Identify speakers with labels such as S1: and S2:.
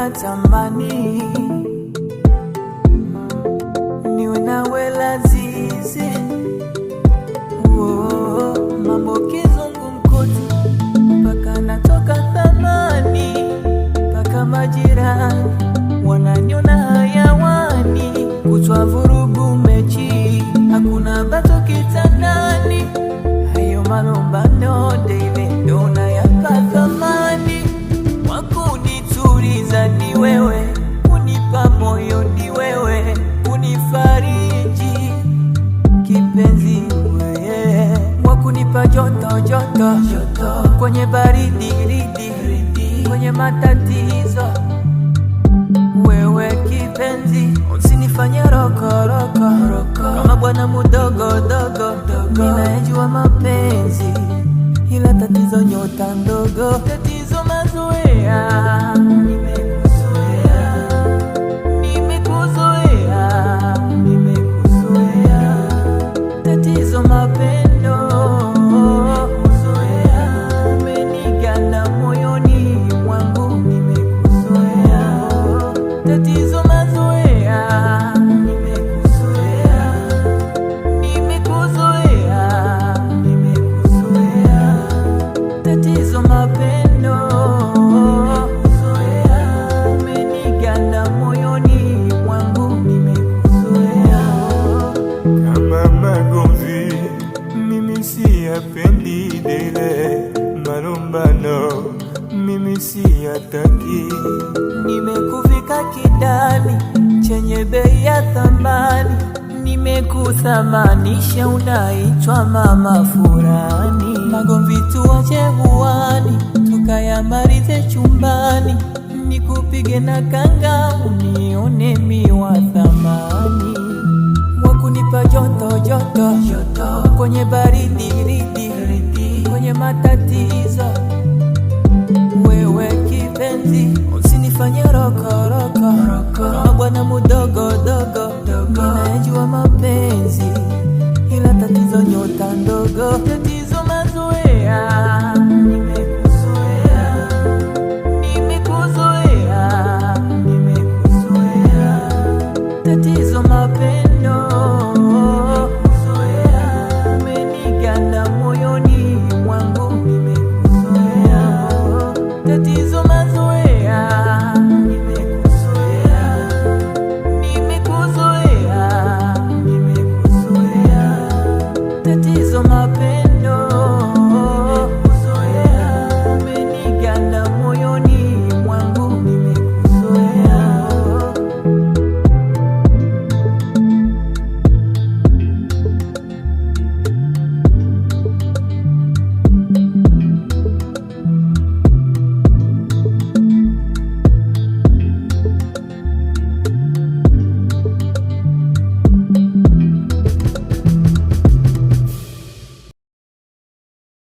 S1: natamani niwe nawe lazizi. Mambo kizungumkuti mpaka natoka thamani, mpaka majirani wananiona hayawani. Kutwa vurugu mechi, hakuna bato kitandani. Hayo malumbano daily ndo nayapa thamani. Wakunituliza ni wewe, kunipa moyo ni wewe, kunifariji kipenzi wewe, wakunipa joto joto joto kwenye baridi ridi, kwenye matatizo wewe kipenzi. Usinifanye roko kama bwana mudogo dogo, ninajua mapenzi ila tatizo nyota ndogo, tatizo mazoea. Nimekuzoea, tatizo mapendo, umeniganda moyoni mwangu. Nimekuzoea, tatizo mazoea. Nimekuzoea, tatizo mapendo, umeniganda moyoni mwangu. Nimekuzoea.
S2: Kama magomvi mimi siyapendi, dele malumbano mimi siyataki.
S1: Nimekuvika kidani chenye bei ya thamani, nimekuthamanisha unaitwa mama furani. Magomvi tuache huani, tukayamalize chumbani, nikupige na kanga unione miwa thamani. Wakunipa joto joto kwenye baridi ridi, kwenye matatizo wewe kipenzi. Usinifanye roko kama bwana mudogo dogo, ninajua mapenzi ila tatizo nyota ndogo, tatizo mazoea. Nimekuzoea, tatizo mapendo, umeniganda moyoni mwangu. Nimekuzoea, tatizo